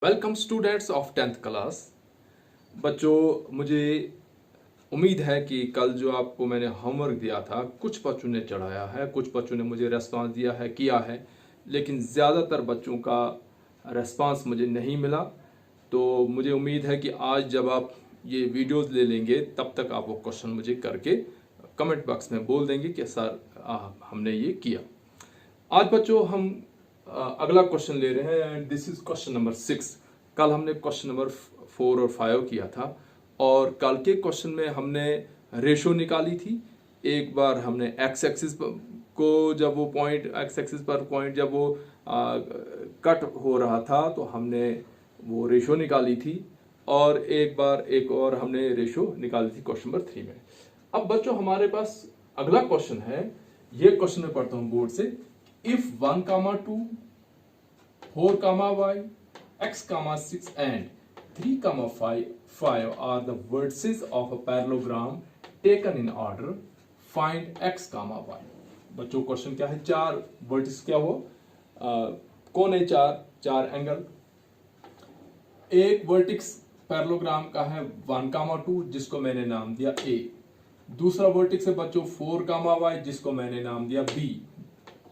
Welcome students of 10th class. बच्चों, मुझे उम्मीद है कि कल जो आपको मैंने होमवर्क दिया था कुछ बच्चों ने चढ़ाया है, कुछ बच्चों ने मुझे रेस्पॉन्स दिया है, किया है, लेकिन ज़्यादातर बच्चों का रेस्पॉन्स मुझे नहीं मिला। तो मुझे उम्मीद है कि आज जब आप ये वीडियोस ले लेंगे तब तक आप वो क्वेश्चन मुझे करके कमेंट बॉक्स में बोल देंगे कि सर हमने ये किया। आज बच्चों हम अगला क्वेश्चन ले रहे हैं and this is question number 6। कल हमने क्वेश्चन नंबर 4 और 5 किया था और कल के क्वेश्चन में हमने रेशो निकाली थी। एक बार हमने एक्स एक्सिस को जब वो पॉइंट एक्स एक्सिस पर पॉइंट जब वो कट हो रहा था तो हमने वो रेशो निकाली थी और एक बार एक और हमने रेशो निकाली थी क्वेश्चन नंबर 3 में। अब बच्चों हमारे पास अगला क्वेश्चन है, ये क्वेश्चन में पढ़ता हूं बोर्ड से। If 1, 2, 4, y, x, 6 and 3, 5 are the vertices of a parallelogram taken in order, find x, y। बच्चों क्वेश्चन क्या है? चार वर्टिस क्या हो, कौन है? चार एंगल। एक वर्टिक्स पैरेललोग्राम का है 1, 2 जिसको मैंने नाम दिया A। दूसरा वर्टिक्स है बच्चों 4, y जिसको मैंने नाम दिया B।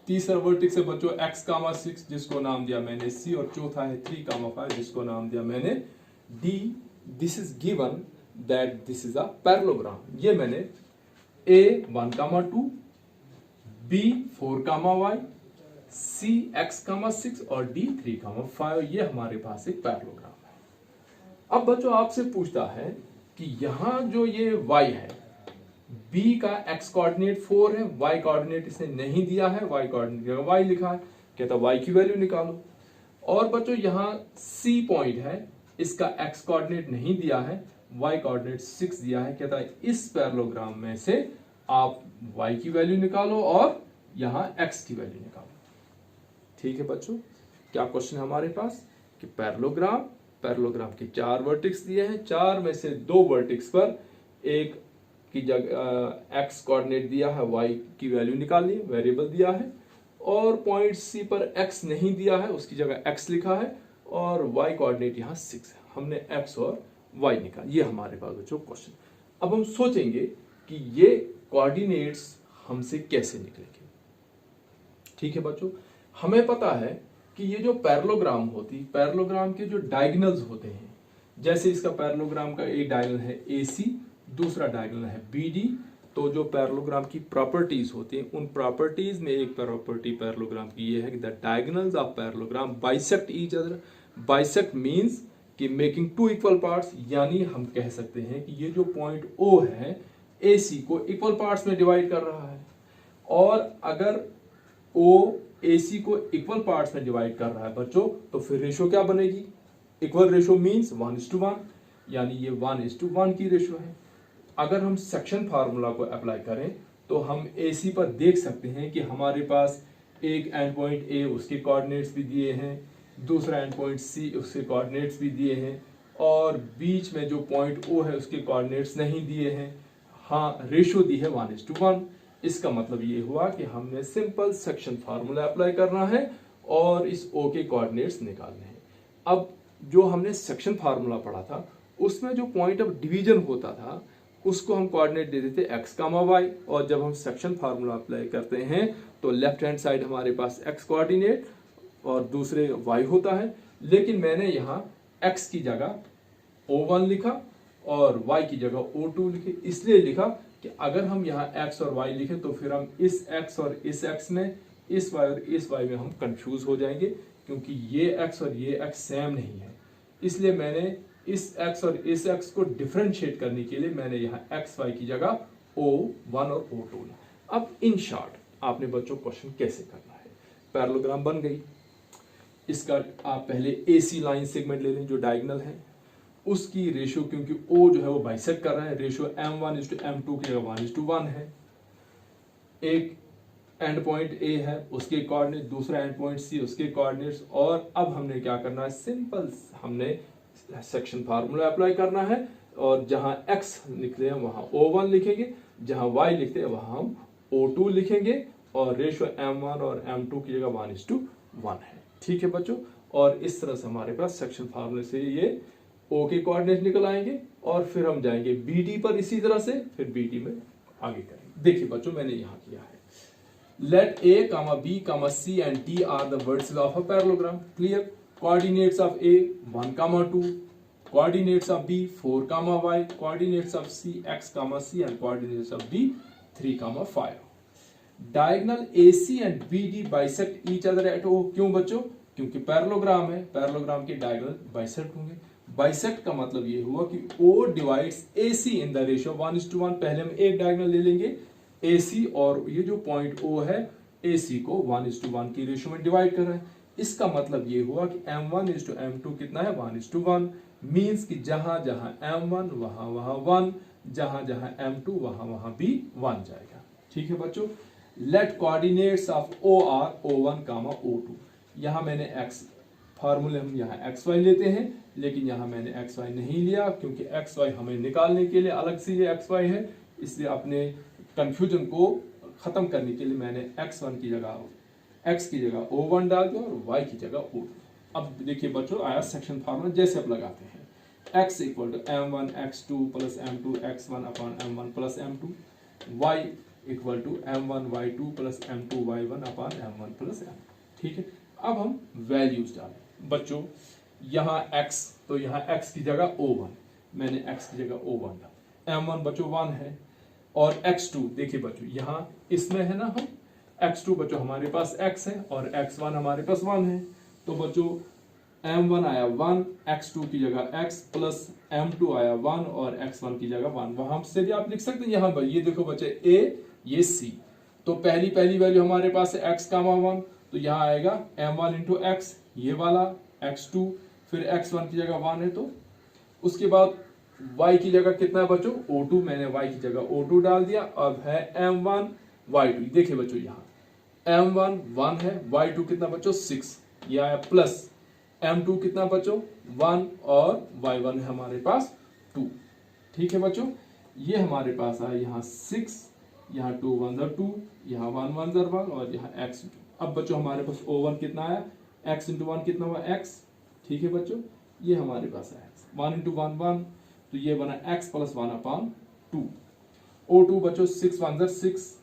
तीसरा वर्टिक्स है बच्चों x, 6 जिसको नाम दिया मैंने C। और चौथा है 3, 5 जिसको नाम दिया मैंने D। This is given that this is a parallelogram. ये मैंने A 1, 2, B 4, y, C x, 6 और D 3, 5 ये हमारे पास एक पैरेललोग्राम है। अब बच्चों आपसे पूछता है कि यहां जो ये y है, B का x कोऑर्डिनेट 4 है, y कोऑर्डिनेट इसने नहीं दिया है, y कोऑर्डिनेट जगह y लिखा है, कहता y की वैल्यू निकालो। और बच्चों यहाँ C पॉइंट है, इसका x कोऑर्डिनेट नहीं दिया है, y कोऑर्डिनेट 6 दिया है, कहता है इस पैरेललोग्राम में से आप y की वैल्यू निकालो और यहाँ x की वैल्यू निकालो। ठीक है बच्चों, क्या क्वेश्चन है हमारे पास कि पैरेललोग्राम के 4 वर्टिक्स दिए हैं, 4 में से 2 वर्टिक्स पर एक की जगह x कोऑर्डिनेट दिया है, y की वैल्यू निकालनी है, वेरिएबल दिया है। और पॉइंट C पर x नहीं दिया है, उसकी जगह x लिखा है और y कोऑर्डिनेट यहाँ 6 है, हमने x और y निकाला। ये हमारे पास बच्चों क्वेश्चन। अब हम सोचेंगे कि ये कोऑर्डिनेट्स हमसे कैसे निकलेंगे। ठीक है बच्चों, हमें पता है कि ये जो पैरेललोग्राम होती, पैरेललोग्राम के जो डायगोनल्स होते हैं, जैसे इसका पैरेललोग्राम का एक डायगोनल है AC, दूसरा डायगोनल है BD। तो जो पैरेललोग्राम की प्रॉपर्टीज होती हैं, उन प्रॉपर्टीज में एक प्रॉपर्टी पैरेललोग्राम की ये है कि the diagonals of parallelogram bisect each other. Bisect means कि मेकिंग टू इक्वल पार्ट्स, यानी हम कह सकते हैं कि ये जो पॉइंट O है AC को इक्वल पार्ट्स में डिवाइड कर रहा है। और अगर O AC को इक्वल पार्ट्स में डिवाइड कर रहा है बच्चों, तो फिर रेशो क्या बनेगी? इक्वल रेशो मींस 1:1, यानी ये 1:1 की रेशो है। अगर हम सेक्शन फार्मूला को अप्लाई करें तो हम AC पर देख सकते हैं कि हमारे पास एक एंड पॉइंट A, उसके कोऑर्डिनेट्स भी दिए हैं, दूसरा एंड पॉइंट C, उसके कोऑर्डिनेट्स भी दिए हैं, और बीच में जो पॉइंट O है उसके कोऑर्डिनेट्स नहीं दिए हैं। हाँ, रेशो दी है 1:1। इसका मतलब ये हुआ कि हमने सिंपल सेक्शन फार्मूला अप्लाई करना है और इस O के कोऑर्डिनेट्स निकालने हैं। अब जो हमने सेक्शन फार्मूला पढ़ा था उसमें जो पॉइंट ऑफ डिवीजन होता था उसको हम कोऑर्डिनेट दे देते x, y। और जब हम सेक्शन फार्मूला अप्लाई करते हैं तो लेफ्ट हैंड साइड हमारे पास x कोऑर्डिनेट और दूसरे y होता है। लेकिन मैंने यहाँ x की जगह O1 लिखा और y की जगह O2 लिखे। इसलिए लिखा कि अगर हम यहाँ x और y लिखे तो फिर हम इस x और इस x में, इस y और इस y में हम कंफ्यूज हो जाएंगे, क्योंकि ये x और ये x सेम नहीं है। इसलिए मैंने इस x और इस x को डिफरेंशिएट करने के लिए मैंने यहाँ x, y की जगह O1 और O2 लिखा। अब इन शॉर्ट आपने बच्चों क्वेश्चन कैसे करना है। पैरेललोग्राम बन गई, इसका आप पहले AC लाइन सेगमेंट ले लें जो डायगोनल है, उसकी रेशियो, क्योंकि O जो है वो बाइसेक्ट कर रहा है, रेशियो M1:M2 की जगह 1:1 है। एक एंड पॉइंट A है, उसके कोऑर्डिनेट, दूसरा एंड पॉइंट C, उसके कोऑर्डिनेट्स। और अब हमने क्या करना है, सिंपल हमने सेक्शन फार्मूला अप्लाई करना है और जहां x लिखते हैं वहां O1 लिखेंगे, जहां y लिखते हैं वहां हम O2 लिखेंगे और रेशियो M1 और M2 की जगह 1:1 है। ठीक है बच्चों, और इस तरह से हमारे पास सेक्शन फार्मूले से ये ओ के कोऑर्डिनेट निकल आएंगे और फिर हम जाएंगे बी डी पर इसी तरह से, फिर बी डी में आगे करेंगे। देखिए बच्चों मैंने यहां किया है, let a comma b comma c and d are the vertices of a parallelogram. Clear? Coordinates of a 1 comma 2, coordinates of b 4 comma y, coordinates of c x comma c and coordinates of d 3 comma 5. Diagonal AC and BD bisect each other at O. क्यों बच्चों? क्योंकि parallelogram है, parallelogram के diagonal bisect होंगे। Bisect का मतलब ये हुआ कि O divides AC in the ratio 1:1। पहले हम एक डायगोनल ले लेंगे AC और ये जो पॉइंट O है AC को 1:1 की रेशियो में डिवाइड कर रहा है। इसका मतलब ये हुआ कि M1:M2 कितना है 1:1, मीन्स कि जहां जहां M1 वहां वहां 1, जहां जहां M2 वहां वहां भी 1 जाएगा। ठीक है बच्चों। Let coordinates of O are O1 comma O2। यहां मैंने x फार्मूले हम यहाँ एक्स वाई लेते हैं, लेकिन यहाँ मैंने एक्स वाई नहीं लिया क्योंकि एक्स वाई हमें निकालने के लिए अलग से ये एक्स वाई है, इसलिए अपने कंफ्यूजन को खत्म करने के लिए मैंने x1 की जगह x की जगह O1 डाल दिया और y की जगह O2। अब देखिए बच्चों आया सेक्शन फार्मूला, जैसे आप लगाते हैं x equal to m1 x2 plus m2 x1 upon m1 plus m2, y equal to m1 y2 plus m2 y1 upon m1 plus m2। ठीक है, अब हम वैल्यूज डालें बच्चों। यहाँ x, तो यहाँ x की जगह O1, मैंने x की जगह O1 डाला। m1 बच्चों 1 है और x2 देखिए बच्चों यहाँ इसमें है ना, हम x2 बच्चों हमारे पास x है और x1 हमारे पास 1 है, तो बच्चों m1 आया 1, x2 की जगह x प्लस m2 आया 1 और x1 की जगह 1। वहां से भी आप लिख सकते हैं यहाँ पर, ये देखो बच्चे a ये c, तो पहली वैल्यू हमारे पास है x कामा 1, तो यहाँ आएगा m1 इंटू एक्स ये वाला x2, फिर x1 की जगह 1 है, तो उसके बाद y की जगह कितना है बच्चों O2, मैंने y की जगह O2 डाल दिया। अब है m1 y2, देखिए बच्चों यहाँ m1 1 है, y2 कितना बच्चों 6, ये आया प्लस m2 कितना बच्चों 1 और y1 है हमारे पास 2। ठीक है बच्चों, ये हमारे पास आया यहाँ 6, यहाँ 2 1 2, यहाँ 1 1 1 और यहाँ x। अब बच्चों हमारे पास O1 कितना आया, x इंटू 1 कितना हुआ x। ठीक है बच्चों, ये हमारे पास है x, 1 इंटू 1 1, तो ये बना x प्लस 1 अपॉन 2। O2 बच्चों 6 1 6,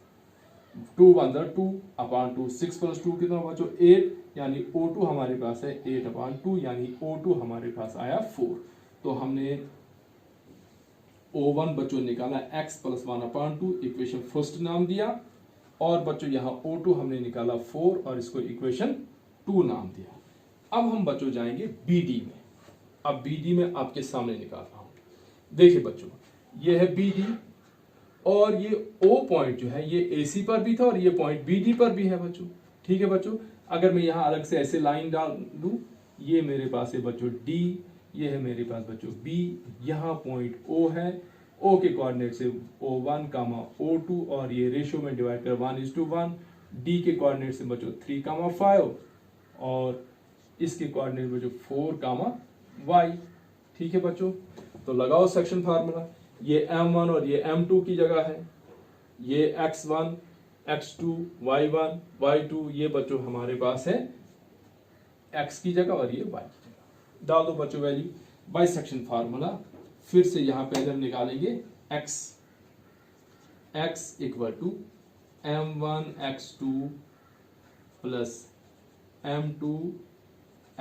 2 1 2 अपॉन 2, 6 प्लस 2 कितना बच्चों 8, यानी O2 हमारे पास है 8 अपॉन 2, यानी O2 हमारे पास आया 4। तो हमने O1 बच्चों निकाला x plus 1 upon 2, equation first नाम दिया, और बच्चों यहाँ O2 हमने निकाला 4 और इसको इक्वेशन 2 नाम दिया। अब हम बच्चों जाएंगे BD में। अब BD में आपके सामने निकाल रहा हूं, देखिए बच्चों ये है BD और ये O पॉइंट जो है ये AC पर भी था और ये पॉइंट BD पर भी है बच्चों। ठीक है बच्चों, अगर मैं यहाँ अलग से ऐसे लाइन डाल दूं, ये मेरे पास है बच्चों D, ये है मेरे पास बच्चों B, यहाँ पॉइंट O है, O के कोऑर्डिनेट से O1 कामा O2 और ये रेशियो में डिवाइड कर 1:1, D के कोऑर्डिनेट से बच्चों 3 कामा 5 और इसके कोऑर्डिनेट बच्चों 4 कामा y। ठीक है बच्चों, तो लगाओ सेक्शन फार्मूला। ये m1 और ये m2 की जगह है, ये x1 x2 y1 y2, ये बच्चों हमारे पास है x की जगह और ये y की जगह। डाल दो बच्चों वैल्यू बाय सेक्शन फार्मूला। फिर से यहां पहले हम निकालेंगे x equal to m1 x2 plus m2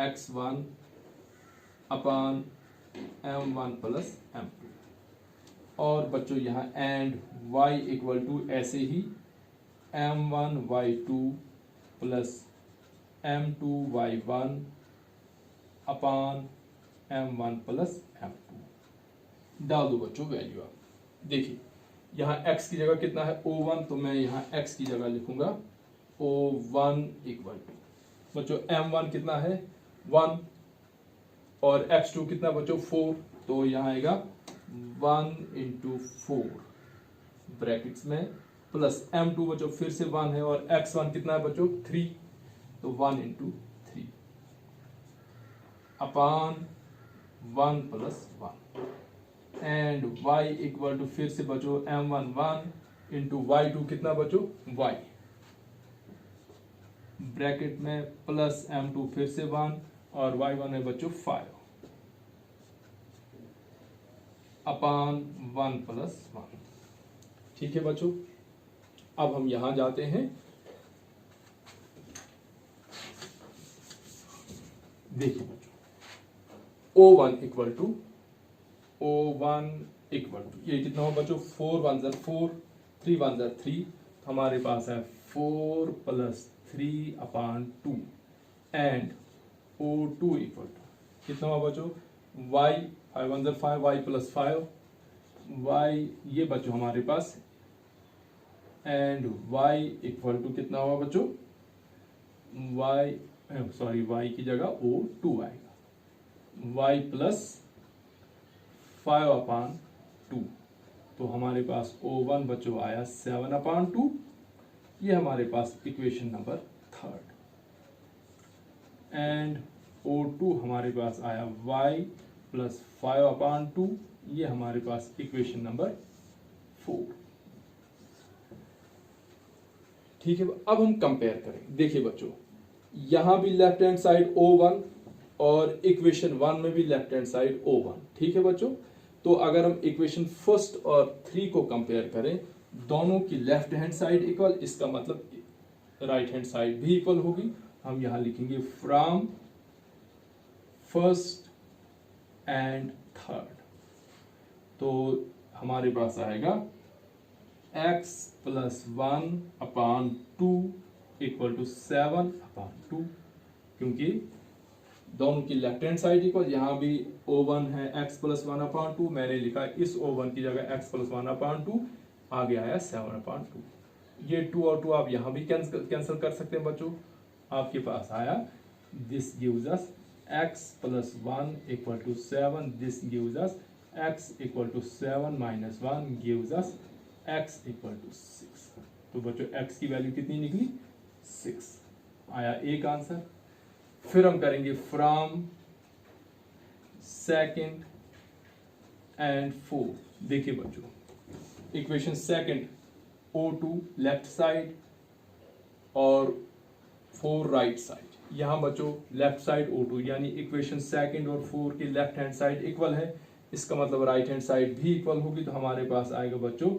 x1 upon m1 plus m2, और बच्चों यहाँ एंड y इक्वल टू ऐसे ही m1 y2 plus m2 y1 upon m1 plus m2। डाल दो बच्चों वैल्यू। आप देखिए यहाँ x की जगह कितना है O1, तो मैं यहाँ x की जगह लिखूंगा O1 इक्वल टू बच्चों m1 कितना है 1 और x2 कितना बच्चों 4, तो यहाँ आएगा 1 इंटू 4 ब्रैकेट्स में प्लस m2 बच्चों फिर से 1 है और x1 कितना है बच्चों 3, तो 1 into 3 upon 1 plus 1 and y equal to फिर से बच्चों m1 1 इंटू y2 कितना बच्चों y ब्रैकेट में प्लस m2 फिर से 1 और y1 है बच्चों 5 अपॉन 1 प्लस 1। ठीक है बच्चों, अब हम यहां जाते हैं। देखिए बच्चों, O1 इक्वल टू ये कितना हो बच्चों, 4 1 ज़र 4, 3 1 ज़र 3, हमारे पास है 4 plus 3 upon 2 and O2 equal to कितना हुआ बच्चों, y 5 1 ज़र 5, y प्लस 5, y ये बच्चों हमारे पास, एंड y इक्वल टू कितना हुआ बच्चों, y की जगह O2 आएगा, y प्लस 5 अपॉन 2, तो हमारे पास O1 बच्चों आया 7 अपॉन 2। ये हमारे पास इक्वेशन नंबर 3 एंड O2 हमारे पास आया y प्लस 5 अपॉन 2, ये हमारे पास इक्वेशन नंबर 4। ठीक है, अब हम कंपेयर करें। देखिए बच्चों, यहां भी लेफ्ट हैंड साइड O1 और इक्वेशन 1 में भी लेफ्ट हैंड साइड O1। ठीक है बच्चों, तो अगर हम इक्वेशन फर्स्ट और 3 को कंपेयर करें, दोनों की लेफ्ट हैंड साइड इक्वल, इसका मतलब राइट हैंड साइड भी इक्वल होगी। हम यहां लिखेंगे फ्रॉम फर्स्ट एंड थर्ड, तो हमारे पास आएगा x plus 1 upon 2 equal to 7 upon 2, क्योंकि दोनों की लेफ्ट हैंड साइड इक्वल, यहां भी O1 है x प्लस 1 अपॉन 2, मैंने लिखा इस O1 की जगह x प्लस 1 अपॉन 2, आगे आया 7 अपॉन 2। ये 2 और 2 आप यहां भी कैंसिल कर सकते हैं बच्चों, आपके पास आया this gives us x plus 1 equal to 7, this gives us x equal to 7 minus 1 gives us x equal to 6। तो बच्चों x की वैल्यू कितनी निकली, 6 आया एक आंसर। फिर हम करेंगे फ्रॉम सेकंड एंड 4। देखिए बच्चों, equation second O2 left side और 4 राइट साइड। यहां बच्चों लेफ्ट साइड O2 यानी इक्वेशन सेकंड और 4 की लेफ्ट हैंड साइड इक्वल है, इसका मतलब राइट हैंड साइड भी इक्वल होगी। तो हमारे पास आएगा बच्चों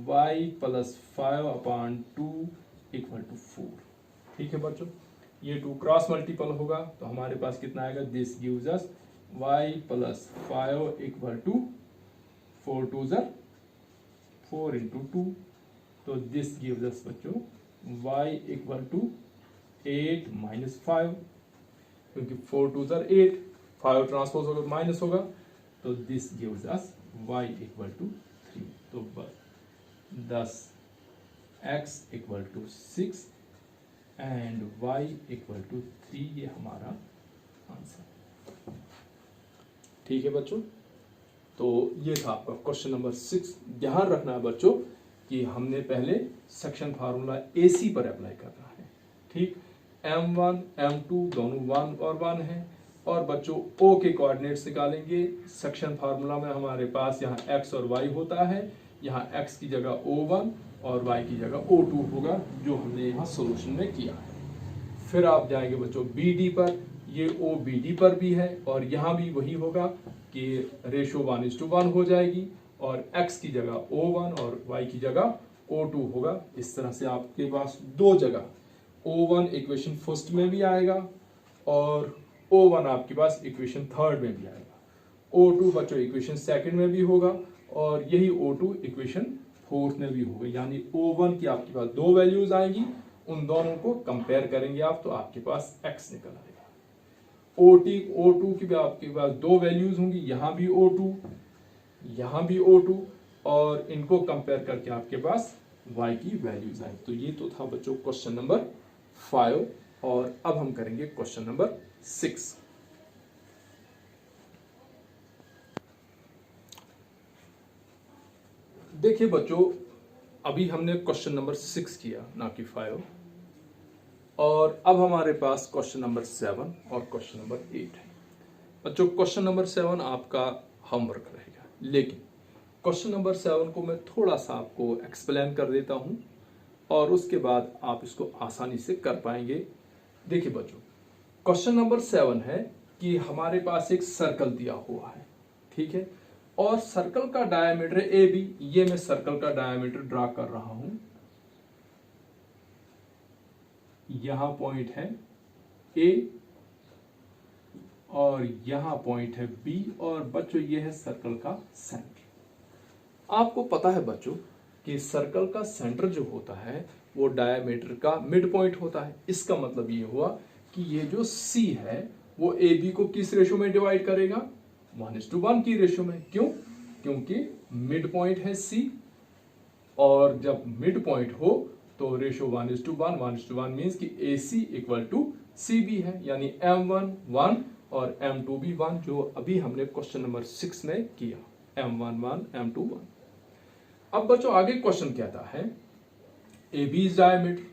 y plus 5 upon 2 equal to 4। ठीक है बच्चों, ये 2 क्रॉस मल्टीपल होगा, तो हमारे पास कितना आएगा, this gives us y plus 5 equal to 4 2 ज़र 4 इंटू 2, तो दिस गिव्स अस बच्चों y इक्वल टू 8 माइनस 5, क्योंकि 4 2 ज़र 8, 5 ट्रांसपोज होगा तो माइनस होगा, तो this gives us y equal to 3। तो बस 10 x equal to 6 and y equal to 3, ये हमारा आंसर। ठीक है बच्चों, तो ये था आपका क्वेश्चन नंबर 6। ध्यान रखना है बच्चों कि हमने पहले सेक्शन फार्मूला AC पर अप्लाई करना है। ठीक, M1 M2 दोनों 1 और 1 है, और बच्चों O के कोऑर्डिनेट्स निकालेंगे। सेक्शन फार्मूला में हमारे पास यहाँ x और y होता है, यहाँ x की जगह O1 और y की जगह O2 होगा, जो हमने यहाँ सोल्यूशन में किया है। फिर आप जाएंगे बच्चों BD पर, ये O BD पर भी है, और यहाँ भी वही होगा कि रेशो 1:1 हो जाएगी, और x की जगह O1 और y की जगह O2 होगा। इस तरह से आपके पास दो जगह O1 इक्वेशन फर्स्ट में भी आएगा और O1 आपके पास इक्वेशन थर्ड में भी आएगा। O2 बच्चों इक्वेशन सेकंड में भी होगा, और यही O2 इक्वेशन फोर्थ में भी होगा। यानी O1 की आपके पास दो वैल्यूज आएंगी, उन दोनों को कंपेयर करेंगे आप, तो आपके पास x निकल आएगा। O2 की भी आपके पास दो वैल्यूज होंगी, यहाँ भी O2 यहाँ भी O2, और इनको कंपेयर करके आपके पास y की वैल्यूज आएंगी। तो ये तो था बच्चों क्वेश्चन नंबर 5, और अब हम करेंगे क्वेश्चन नंबर 6। देखिए बच्चों, अभी हमने क्वेश्चन नंबर 6 किया, ना कि 5, और अब हमारे पास क्वेश्चन नंबर 7 और क्वेश्चन नंबर 8 है। बच्चों क्वेश्चन नंबर 7 आपका होमवर्क रहेगा, लेकिन क्वेश्चन नंबर 7 को मैं थोड़ा सा आपको एक्सप्लेन कर देता हूं, और उसके बाद आप इसको आसानी से कर पाएंगे। देखिए बच्चों, क्वेश्चन नंबर 7 है कि हमारे पास एक सर्कल दिया हुआ है, ठीक है, और सर्कल का डायमीटर ए बी। ये मैं सर्कल का डायमीटर ड्रा कर रहा हूं, यहां पॉइंट है ए और यहां पॉइंट है बी, और बच्चों ये है सर्कल का सेंटर। आपको पता है बच्चों कि सर्कल का सेंटर जो होता है वो डायमीटर का मिड पॉइंट होता है। इसका मतलब ये हुआ कि ये जो सी है वो ए बी को किस रेशो में डिवाइड करेगा, 1:1 की रेशो में। क्यों? क्योंकि मिड पॉइंट है सी, और जब मिड पॉइंट हो तो रेशो 1:1, 1:1 मीन्स कि ए सी इक्वल टू सी बी है, यानी M1 1 और M2 भी 1, जो अभी हमने क्वेश्चन नंबर 6 में किया, M1 1 M2 1। अब बच्चों आगे क्वेश्चन कहता है A B is diameter,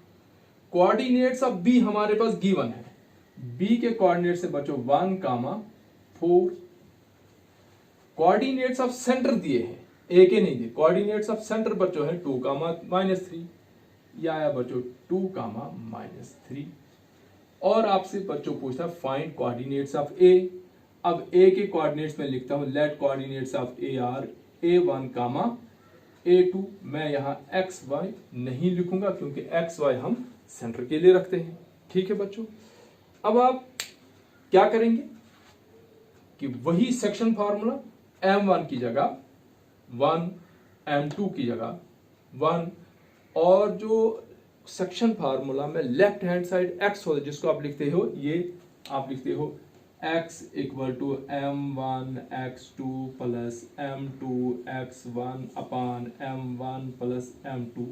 coordinates of B हमारे पास गिवन है। बी के कोऑर्डिनेट से बच्चों 1, 4, कोऑर्डिनेट्स ऑफ सेंटर दिए हैं, ए के नहीं दिए। कोऑर्डिनेट्स ऑफ सेंटर बच्चों है 2, -3, या आया बच्चों 2, -3। और आपसे बच्चों पूछता है फाइंड कोऑर्डिनेट्स ऑफ ए। अब ए के कोऑर्डिनेट्स में लिखता हूं, let coordinates of A are A1, A2। मैं यहां एक्स वाई नहीं लिखूंगा क्योंकि एक्स वाई हम सेंटर के लिए रखते हैं, ठीक है बच्चों। अब आप क्या करेंगे कि वही सेक्शन फॉर्मूला, M1 की जगह 1, M2 की जगह 1, और जो सेक्शन फार्मूला में लेफ्ट हैंड साइड x होता है जिसको आप लिखते हो, ये आप लिखते हो x equal to M1 x2 plus M2 x1 upon M1 plus M2।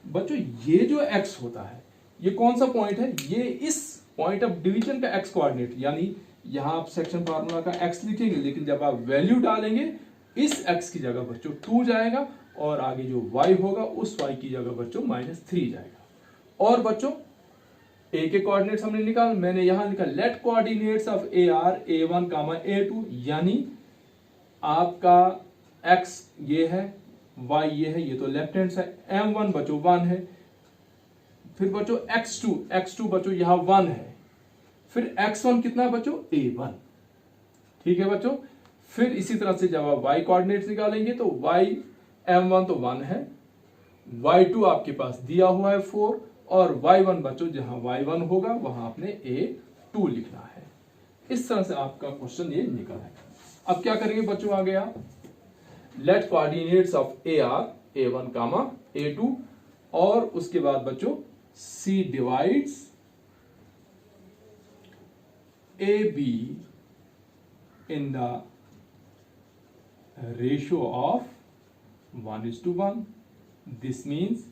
बच्चों ये जो x होता है ये कौन सा पॉइंट है, ये इस पॉइंट ऑफ डिवीजन का x कोऑर्डिनेट, यानी यहां आप सेक्शन फार्मूला का x लिखेंगे, लेकिन जब आप वैल्यू डालेंगे इस x की जगह बच्चों 2 जाएगा, और आगे जो y होगा उस y की जगह बच्चों -3 जाएगा। और बच्चों a के कोऑर्डिनेट्स हमने निकाल, मैंने यहां लिखा let coordinates of A are A1, A2, यानी आपका x ये है, y ये है, ये तो लेफ्ट हैंड साइड, M1 बच्चों 1 है, फिर बच्चों x2 बच्चों यहां 1 है, फिर x1 कितना है बच्चों A1, ठीक है बच्चों। फिर इसी तरह से जब आप y कोऑर्डिनेट्स निकालेंगे तो y M1 तो 1 है, y2 आपके पास दिया हुआ है 4, और y1 बच्चों जहां y1 होगा वहां आपने A2 लिखना है। इस तरह से आपका क्वेश्चन ये निकल आएगा। अब क्या करेंगे बच्चों, आगे आप let coordinates of A are A1, A2, और उसके बाद बच्चों C divides AB in the ratio of 1:1. This means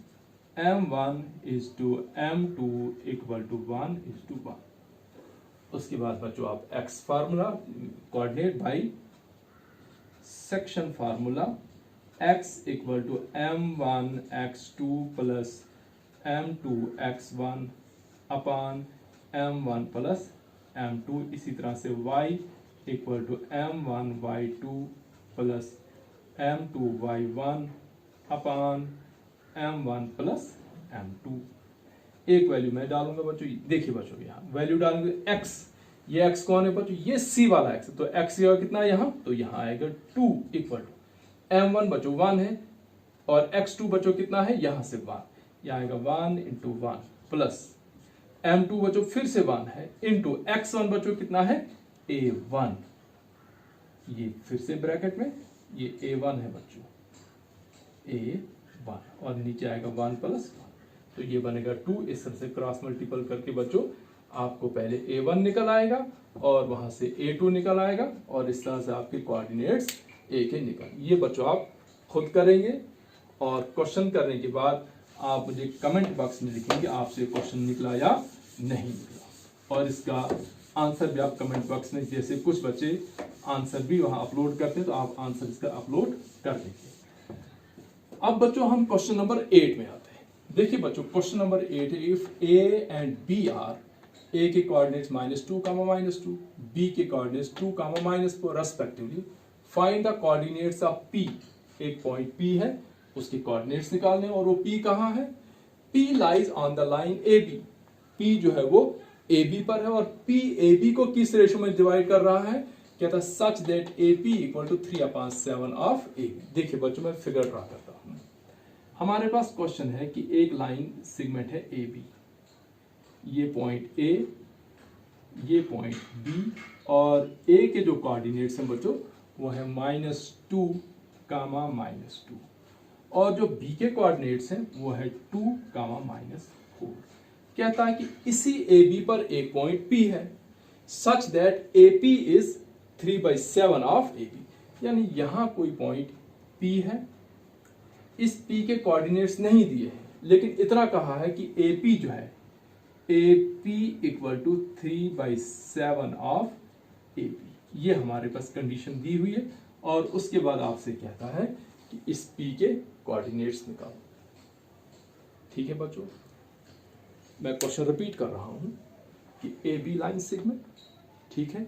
M1 is to M2 equal to 1:1। उसके बाद बच्चों आप x formula, coordinate by section formula, x equal to M1 x2 plus M2 x1 upon M1 plus M2। इसी तरह से y equal to M1 y2 plus M2 y1 upon M1 plus M2। एक value मैं डालूंगा बच्चों, देखिए बच्चों यहाँ वैल्यू डालूंगे x, ये x कौन है बच्चों, ये c वाला x, तो x यहाँ कितना है यहाँ, तो यहाँ आएगा 2 इक्वल टू M1 बच्चों 1 है, और x2 बच्चों कितना है, यहाँ से 1, यह आएगा 1 × 1 प्लस M2 बच्चों फिर से 1 है, इंटू x1 बच्चों कितना है A1, ये फिर से ब्रैकेट में ये A1 है बच्चों, A1, और नीचे आएगा 1 प्लस 1, तो ये बनेगा 2। इस तरह से क्रॉस मल्टीपल करके बच्चों आपको पहले A1 निकल आएगा और वहां से A2 निकल आएगा, और इस तरह से आपके कोऑर्डिनेट्स A के निकल। ये बच्चों आप खुद करेंगे, और क्वेश्चन करने के बाद आप मुझे कमेंट बॉक्स में लिखेंगे आपसे क्वेश्चन निकला या नहीं निकला, और इसका आंसर भी आप कमेंट बॉक्स में, जैसे कुछ बच्चे आंसर भी वहां अपलोड करते हैं तो आप आंसर इसका अपलोड कर देंगे। अब बच्चों हम क्वेश्चन नंबर 8 में आते हैं। देखिए बच्चों क्वेश्चन नंबर 8 है, if A and B are, A के कोऑर्डिनेट्स -2, -2, बी के coordinates 2, -4 respectively, find the coordinates of P. एक पॉइंट पी है, उसके कोऑर्डिनेट्स निकालने, और वो पी कहाँ है, P lies on the line A B. P जो है वो ए बी पर है और पी ए बी को किस रेशो में डिवाइड कर रहा है, कहता है such that A P equal to 3/7 of A B. देखिए बच्चों मैं फिगर ड्रा करता हूं। हमारे पास क्वेश्चन है कि एक लाइन सेगमेंट है ए बी, ये पॉइंट ए, ये पॉइंट बी, और ए के जो कोऑर्डिनेट्स हैं बच्चों वो है -2, -2, और जो बी के कोऑर्डिनेट्स हैं वो है 2, -4। कहता है कि इसी ए बी पर एक पॉइंट पी है such that A P is 3/7 of A B, यानी यहां कोई पॉइंट पी है, इस पी के कोऑर्डिनेट्स नहीं दिए हैं, लेकिन इतना कहा है कि ए पी जो है A P equal to 3/7 of A B, ये हमारे पास कंडीशन दी हुई है। और उसके बाद आपसे कहता है कि इस पी के कोऑर्डिनेट्स निकालो। ठीक है बच्चों, मैं क्वेश्चन रिपीट कर रहा हूं कि ए बी लाइन सेगमेंट, ठीक है,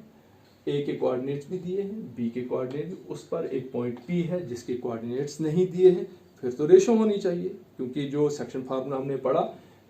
ए के कोऑर्डिनेट्स भी दिए हैं, बी के कोऑर्डिनेट भी, उस पर एक पॉइंट पी है जिसके कोऑर्डिनेट्स नहीं दिए हैं, फिर तो रेशो होनी चाहिए, क्योंकि जो सेक्शन फार्मूला हमने पढ़ा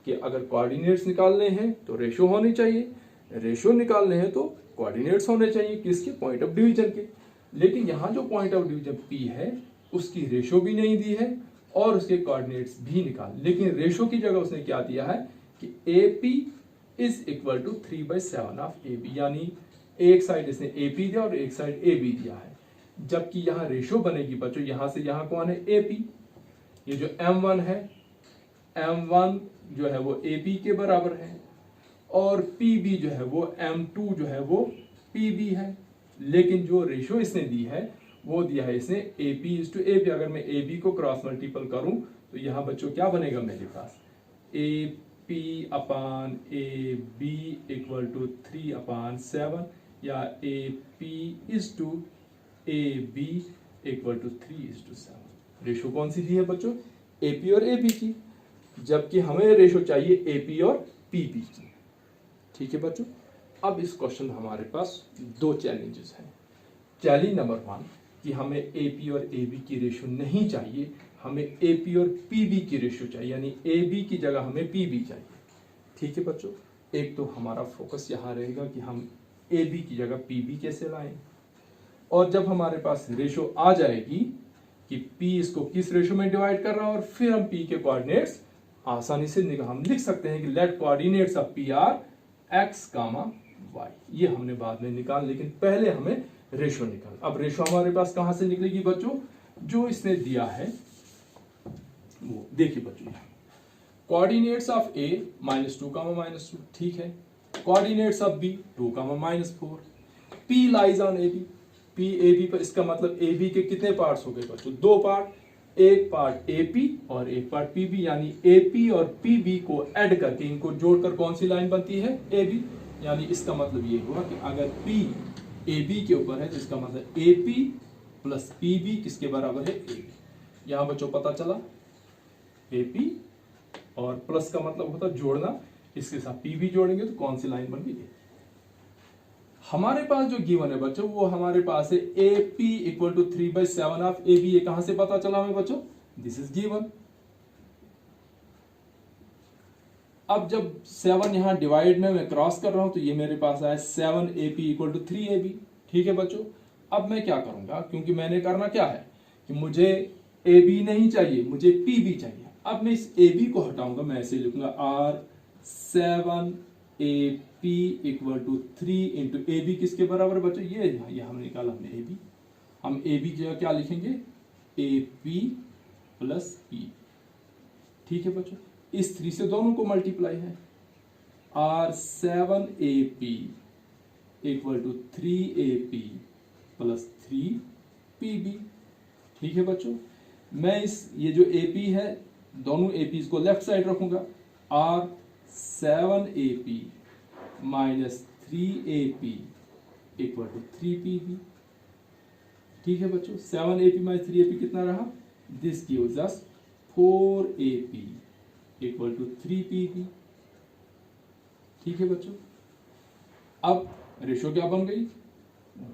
कि अगर कोऑर्डिनेट्स निकालने हैं तो रेशो होनी चाहिए, रेशो निकालने हैं तो कोऑर्डिनेट्स होने चाहिए, किसके, पॉइंट ऑफ डिवीजन के। लेकिन यहाँ जो पॉइंट ऑफ डिवीजन पी है उसकी रेशो भी नहीं दी है और उसके कोऑर्डिनेट्स भी निकाल, लेकिन रेशो की जगह उसने क्या दिया है कि A P is equal to 3/7 of A B, यानी एक साइड इसने ए पी दिया और एक साइड ए बी दिया है। जबकि यहाँ रेशो बनेगी बच्चों, यहां से यहां कौन है, ए पी, ये जो M1 है, M1 जो है वो AB के बराबर है और PB जो है वो M2 जो है वो PB है। लेकिन जो रेशो इसने दी है वो दिया है इसने AP:AB। अगर मैं AB को क्रॉस मल्टीपल करूं तो यहां बच्चों क्या बनेगा मेरे पास, AP/AB इक्वल टू 3/7 या AP:AB इक्वल टू 3:7। रेशो कौन सी दी है बच्चों, एपी और एबी की, जबकि हमें रेशो चाहिए एपी और पीबी की। ठीक है बच्चों, अब इस क्वेश्चन में हमारे पास दो चैलेंजेस हैं। चैलेंज नंबर 1 कि हमें एपी और एबी की रेशो नहीं चाहिए, हमें एपी और पीबी की रेशो चाहिए, यानी एबी की जगह हमें पीबी चाहिए। ठीक है बच्चों, एक तो हमारा फोकस यहाँ रहेगा कि हम एबी की जगह पीबी कैसे लाएं, और जब हमारे पास रेशो आ जाएगी कि P इसको किस रेशो में डिवाइड कर रहा है और फिर हम P के कोऑर्डिनेट्स आसानी से हम लिख सकते हैं कि let coordinates of P are x, y। ये हमने बाद में निकाल, लेकिन पहले हमें रेशो निकाल। अब रेशो हमारे पास कहां से निकलेगी बच्चों, जो इसने दिया है वो देखिए बच्चों, कोऑर्डिनेट्स ऑफ A -2, -2, ठीक है, coordinates of B 2, -4, P lies on AB, P A B पर, इसका मतलब ए बी के कितने पार्ट्स हो गए बच्चों, 2 पार्ट, एक पार्ट ए पी और एक पार्ट पी बी, यानी ए पी और पी बी को ऐड करके इनको जोड़कर कौन सी लाइन बनती है, ए बी। यानी इसका मतलब ये हुआ कि अगर पी ए बी के ऊपर है तो इसका मतलब A P plus P B किसके बराबर है, ए बी। यहां बच्चों पता चला ए पी और प्लस का मतलब होता जोड़ना, इसके साथ पी बी जोड़ेंगे तो कौन सी लाइन बन गई। हमारे पास जो गिवन है बच्चों वो हमारे पास है A P equal to 3/7 of A B. ये कहां से पता चला हमें बच्चों, दिस इज गिवन। अब जब 7 यहां डिवाइड में मैं क्रॉस कर रहा हूं तो ये मेरे पास आया 7AP इक्वल टू 3AB। ठीक है बच्चों, अब मैं क्या करूंगा, क्योंकि मैंने करना क्या है कि मुझे AB नहीं चाहिए, मुझे PB चाहिए। अब मैं इस AB को हटाऊंगा, मैं ऐसे लिखूंगा R7AP equal to 3 into AB किसके बराबर बच्चों, ये हमने निकाला हमने AB। हम AB की जगह क्या लिखेंगे, AP प्लस P। ठीक है बच्चों, इस 3 से दोनों को मल्टीप्लाई है, R7AP equal to 3AP plus 3PB। ठीक है बच्चों, मैं ये जो AP है दोनों APs को लेफ्ट साइड रखूंगा, R7AP minus 3AP equal to 3PB। ठीक है बच्चों, 7AP माइनस 3AP कितना रहा, this gives us 4AP equal to 3PB। ठीक है बच्चों, अब रेशो क्या बन गई,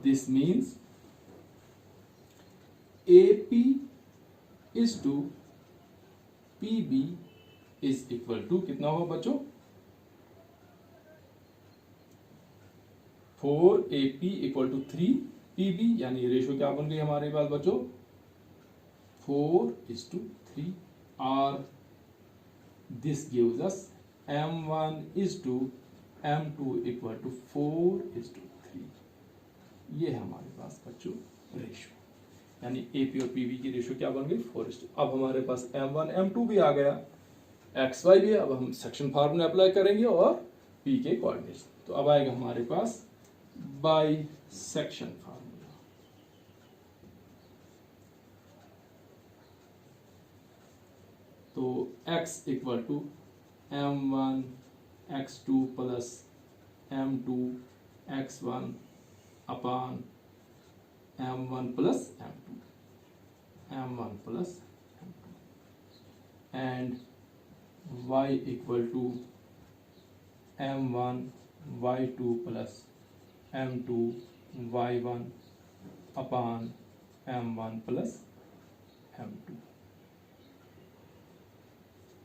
this means AP is to PB is equal to कितना होगा बच्चों, 4AP इक्वल टू 3PB, यानी रेशो क्या बन गई हमारे पास बच्चों 4:3, और this gives us M1:M2 equal to 4:3। ये है हमारे पास बच्चों रेशो, यानी AP और PB की रेशो क्या बन गई 4:2। अब हमारे पास M1 M2 भी आ गया, XY भी। अब हम सेक्शन फार्मूला अप्लाई करेंगे और P के कोऑर्डिनेट्स। तो अब आएगा हमारे पास बाई सेक्शन फार्मूला। तो X equal to M1 X2 plus M2 X1 upon M1 plus M2 and Y equal to M1 Y2 plus M2 Y1 upon M1 plus M2।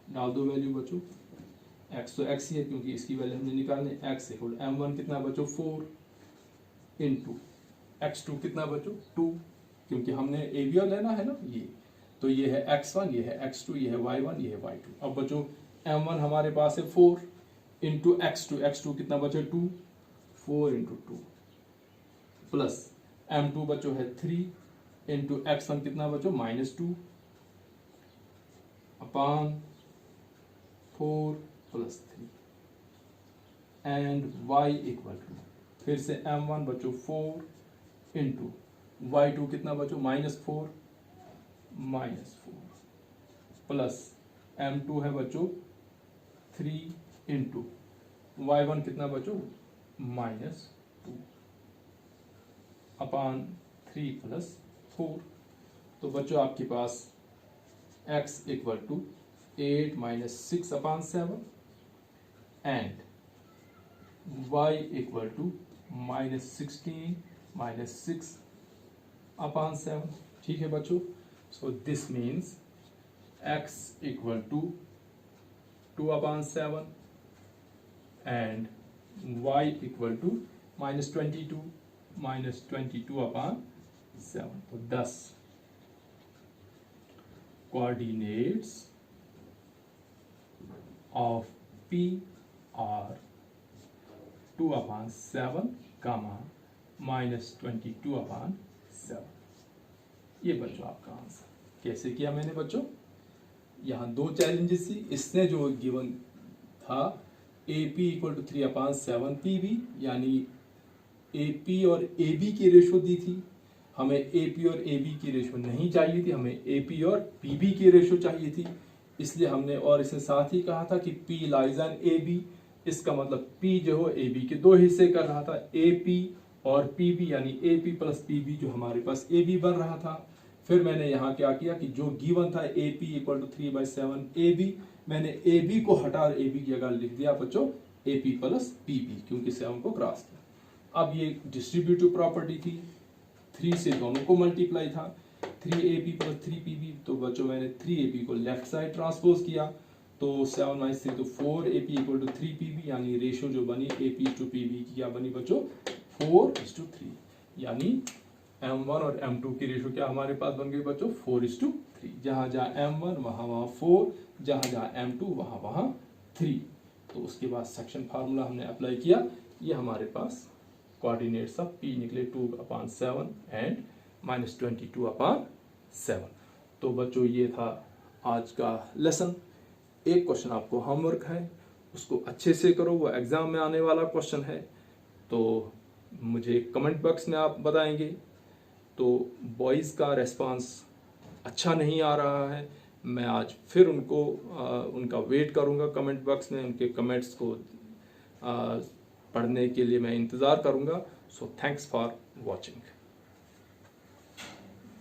डाल दो वैल्यू बच्चों, x तो x ही है क्योंकि इसकी value हमने निकालनी। x इक्वल M1 कितना बच्चों 4 इंटू x2 कितना बच्चों 2, क्योंकि हमने एरिया लेना है ना ये। तो ये है x1, ये है x2, ये है y1, ये है y2। अब बच्चों M1 हमारे पास है 4 इंटू x2 कितना बचे 2, 4 इंटू 2 प्लस M2 बच्चों है 3 इंटू x1 कितना बच्चों -2 upon 4 plus 3 and y equal to फिर से M1 बच्चों 4 इंटू y2 कितना बच्चों -4 प्लस M2 है बच्चों 3 इंटू y1 कितना बच्चों -2 अपान 3 प्लस 4। तो बच्चों आपके पास x equal to 8 - 6 upon 7 and y equal to -16 - 6 upon 7। ठीक है बच्चों, so this means x equal to 2 upon 7 and y equal to -22 upon 7। तो 10 coordinates of P are 2 upon 7, -22 upon 7। ये बच्चों आपका आंसर। कैसे किया मैंने बच्चों, यहाँ दो चैलेंजेस थी। इसने जो गिवन था AP equal to 3 upon 7 PB, यानी AP और AB की रेशो दी थी। हमें AP और AB की रेशो नहीं चाहिए थी, हमें AP और PB की रेशो चाहिए थी। इसलिए हमने और इसने साथ ही कहा था कि P लाइज एन AB। इसका मतलब P जो है AB के दो हिस्से कर रहा था, AP और PB, यानी AP प्लस PB जो हमारे पास AB बन रहा था। फिर मैंने यहाँ क्या किया कि जो गिवन था AP इक्वल टू 3/7 AB, मैंने AB को हटा और AB की जगह लिख दिया बच्चों AP प्लस PB, क्योंकि 7 को क्रॉस किया। अब ये डिस्ट्रीब्यूटिव प्रॉपर्टी थी, 3 से दोनों को मल्टीप्लाई था, 3AP प्लस 3PB। तो बच्चों मैंने 3AP को लेफ्ट साइड ट्रांसपोज किया, तो 7 - 3 तो 4AP इक्वल टू 3PB, यानी रेशो जो बनी AP टू PB की क्या बनी बच्चों 4:3। यानी M1 और M2 की रेशो क्या हमारे पास बन गई बच्चों 4:3। जहां जहां M1 वहां 4, जहां जहां M2 वहां 3। तो उसके बाद सेक्शन फार्मूला हमने अप्लाई किया। ये हमारे पास कोऑर्डिनेट्स ऑफ P निकले 2 अपान 7 एंड -22 अपान 7। तो बच्चों ये था आज का लेसन। एक क्वेश्चन आपको होमवर्क है, उसको अच्छे से करो, वो एग्जाम में आने वाला क्वेश्चन है। तो मुझे कमेंट बॉक्स में आप बताएंगे। तो बॉयज़ का रेस्पॉन्स अच्छा नहीं आ रहा है, मैं आज फिर उनको उनका वेट करूंगा कमेंट बॉक्स में, उनके कमेंट्स को पढ़ने के लिए मैं इंतज़ार करूंगा। So thanks for watching.